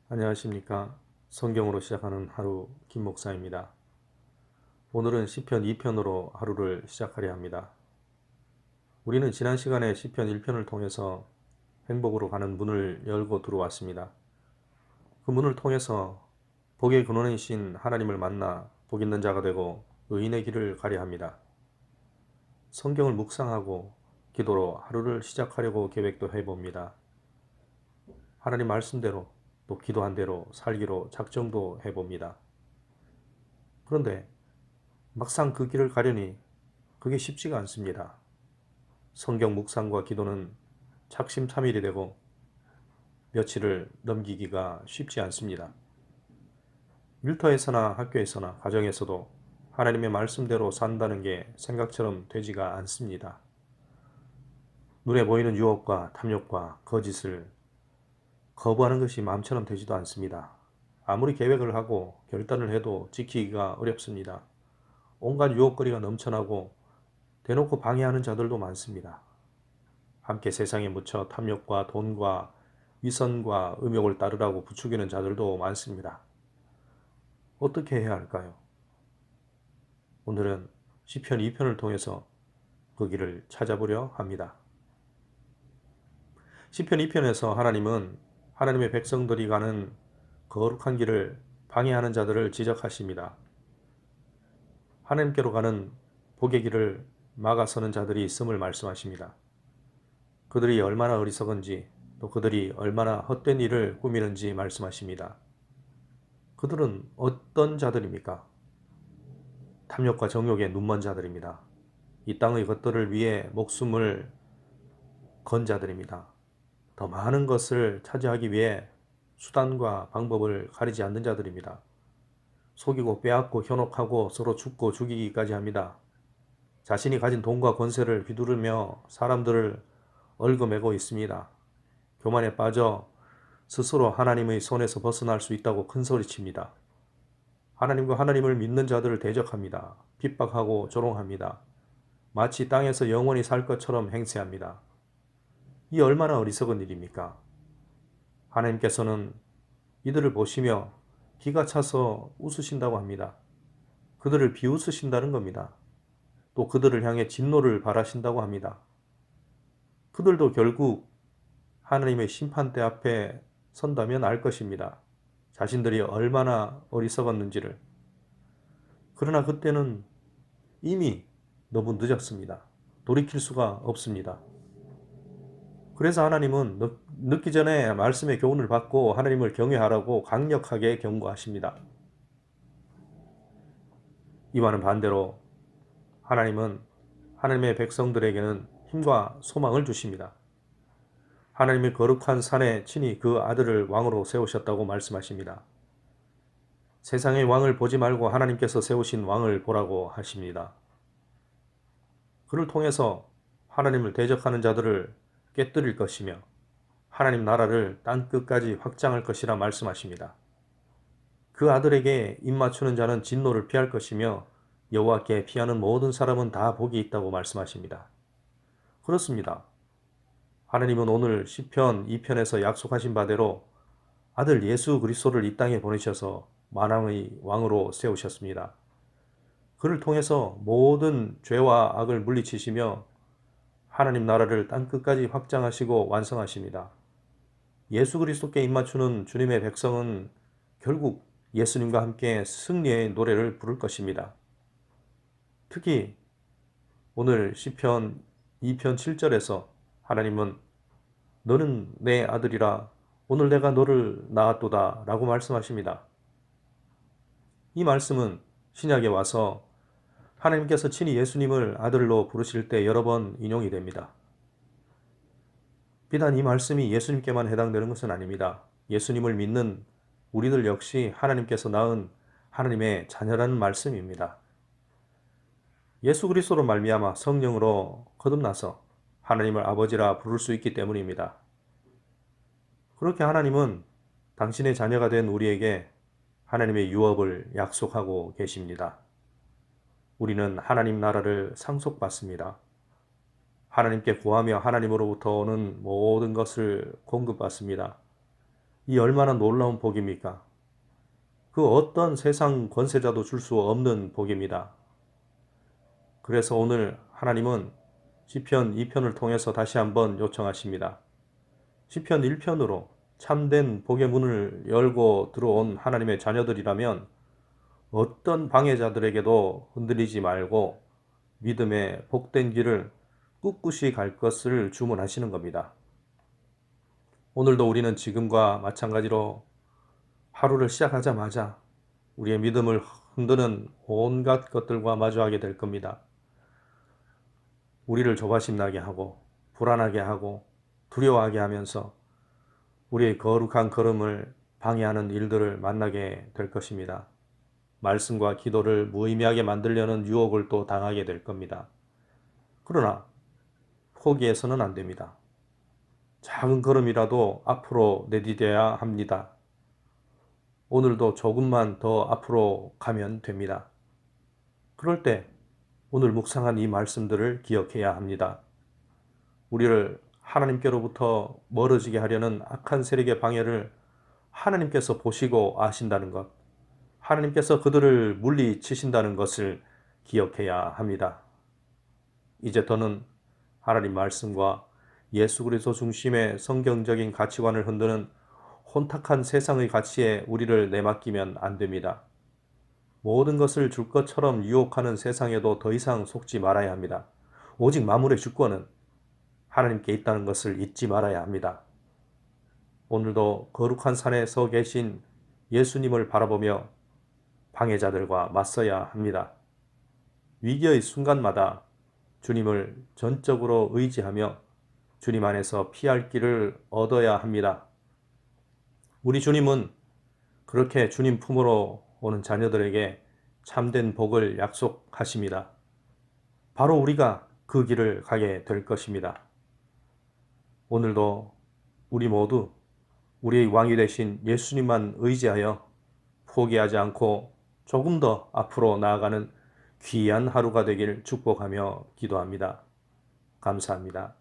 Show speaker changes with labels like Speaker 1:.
Speaker 1: 안녕하십니까. 성경으로 시작하는 하루 김 목사입니다. 오늘은 시편 2편으로 하루를 시작하려 합니다. 우리는 지난 시간에 시편 1편을 통해서 행복으로 가는 문을 열고 들어왔습니다. 그 문을 통해서 복의 근원이신 하나님을 만나 복 있는 자가 되고 의인의 길을 가려 합니다. 성경을 묵상하고 기도로 하루를 시작하려고 계획도 해봅니다. 하나님 말씀대로 또 기도한 대로 살기로 작정도 해봅니다. 그런데 막상 그 길을 가려니 그게 쉽지가 않습니다. 성경 묵상과 기도는 작심삼일이 되고 며칠을 넘기기가 쉽지 않습니다. 일터에서나 학교에서나 가정에서도 하나님의 말씀대로 산다는 게 생각처럼 되지가 않습니다. 눈에 보이는 유혹과 탐욕과 거짓을 거부하는 것이 마음처럼 되지도 않습니다. 아무리 계획을 하고 결단을 해도 지키기가 어렵습니다. 온갖 유혹거리가 넘쳐나고 대놓고 방해하는 자들도 많습니다. 함께 세상에 묻혀 탐욕과 돈과 위선과 음욕을 따르라고 부추기는 자들도 많습니다. 어떻게 해야 할까요? 오늘은 시편 2편을 통해서 그 길을 찾아보려 합니다. 시편 2편에서 하나님은 하나님의 백성들이 가는 거룩한 길을 방해하는 자들을 지적하십니다. 하나님께로 가는 복의 길을 막아서는 자들이 있음을 말씀하십니다. 그들이 얼마나 어리석은지 또 그들이 얼마나 헛된 일을 꾸미는지 말씀하십니다. 그들은 어떤 자들입니까? 탐욕과 정욕에 눈먼 자들입니다. 이 땅의 것들을 위해 목숨을 건 자들입니다. 더 많은 것을 차지하기 위해 수단과 방법을 가리지 않는 자들입니다. 속이고 빼앗고 현혹하고 서로 죽고 죽이기까지 합니다. 자신이 가진 돈과 권세를 휘두르며 사람들을 얽어매고 있습니다. 교만에 빠져 스스로 하나님의 손에서 벗어날 수 있다고 큰소리칩니다. 하나님과 하나님을 믿는 자들을 대적합니다. 핍박하고 조롱합니다. 마치 땅에서 영원히 살 것처럼 행세합니다. 이 얼마나 어리석은 일입니까? 하나님께서는 이들을 보시며 기가 차서 웃으신다고 합니다. 그들을 비웃으신다는 겁니다. 또 그들을 향해 진노를 바라신다고 합니다. 그들도 결국 하나님의 심판대 앞에 선다면 알 것입니다. 자신들이 얼마나 어리석었는지를. 그러나 그때는 이미 너무 늦었습니다. 돌이킬 수가 없습니다. 그래서 하나님은 늦기 전에 말씀의 교훈을 받고 하나님을 경외하라고 강력하게 경고하십니다. 이와는 반대로 하나님은 하나님의 백성들에게는 힘과 소망을 주십니다. 하나님의 거룩한 산에 친히 그 아들을 왕으로 세우셨다고 말씀하십니다. 세상의 왕을 보지 말고 하나님께서 세우신 왕을 보라고 하십니다. 그를 통해서 하나님을 대적하는 자들을 깨뜨릴 것이며 하나님 나라를 땅끝까지 확장할 것이라 말씀하십니다. 그 아들에게 입맞추는 자는 진노를 피할 것이며 여호와께 피하는 모든 사람은 다 복이 있다고 말씀하십니다. 그렇습니다. 하나님은 오늘 시편 2편에서 약속하신 바대로 아들 예수 그리스도를 이 땅에 보내셔서 만왕의 왕으로 세우셨습니다. 그를 통해서 모든 죄와 악을 물리치시며 하나님 나라를 땅끝까지 확장하시고 완성하십니다. 예수 그리스도께 입맞추는 주님의 백성은 결국 예수님과 함께 승리의 노래를 부를 것입니다. 특히 오늘 시편 2편 7절에서 하나님은 너는 내 아들이라 오늘 내가 너를 낳았도다 라고 말씀하십니다. 이 말씀은 신약에 와서 하나님께서 친히 예수님을 아들로 부르실 때 여러 번 인용이 됩니다. 비단 이 말씀이 예수님께만 해당되는 것은 아닙니다. 예수님을 믿는 우리들 역시 하나님께서 낳은 하나님의 자녀라는 말씀입니다. 예수 그리스도로 말미암아 성령으로 거듭나서 하나님을 아버지라 부를 수 있기 때문입니다. 그렇게 하나님은 당신의 자녀가 된 우리에게 하나님의 유업을 약속하고 계십니다. 우리는 하나님 나라를 상속받습니다. 하나님께 구하며 하나님으로부터 오는 모든 것을 공급받습니다. 이 얼마나 놀라운 복입니까? 그 어떤 세상 권세자도 줄 수 없는 복입니다. 그래서 오늘 하나님은 시편 2편을 통해서 다시 한번 요청하십니다. 시편 1편으로 참된 복의 문을 열고 들어온 하나님의 자녀들이라면 어떤 방해자들에게도 흔들리지 말고 믿음의 복된 길을 꿋꿋이 갈 것을 주문하시는 겁니다. 오늘도 우리는 지금과 마찬가지로 하루를 시작하자마자 우리의 믿음을 흔드는 온갖 것들과 마주하게 될 겁니다. 우리를 조바심 나게 하고 불안하게 하고 두려워하게 하면서 우리의 거룩한 걸음을 방해하는 일들을 만나게 될 것입니다. 말씀과 기도를 무의미하게 만들려는 유혹을 또 당하게 될 겁니다. 그러나 포기해서는 안 됩니다. 작은 걸음이라도 앞으로 내디뎌야 합니다. 오늘도 조금만 더 앞으로 가면 됩니다. 그럴 때 오늘 묵상한 이 말씀들을 기억해야 합니다. 우리를 하나님께로부터 멀어지게 하려는 악한 세력의 방해를 하나님께서 보시고 아신다는 것, 하나님께서 그들을 물리치신다는 것을 기억해야 합니다. 이제 더는 하나님 말씀과 예수 그리스도 중심의 성경적인 가치관을 흔드는 혼탁한 세상의 가치에 우리를 내맡기면 안 됩니다. 모든 것을 줄 것처럼 유혹하는 세상에도 더 이상 속지 말아야 합니다. 오직 만물의 주권은 하나님께 있다는 것을 잊지 말아야 합니다. 오늘도 거룩한 산에 서 계신 예수님을 바라보며 방해자들과 맞서야 합니다. 위기의 순간마다 주님을 전적으로 의지하며 주님 안에서 피할 길을 얻어야 합니다. 우리 주님은 그렇게 주님 품으로 오는 자녀들에게 참된 복을 약속하십니다. 바로 우리가 그 길을 가게 될 것입니다. 오늘도 우리 모두 우리의 왕이 되신 예수님만 의지하여 포기하지 않고 조금 더 앞으로 나아가는 귀한 하루가 되길 축복하며 기도합니다. 감사합니다.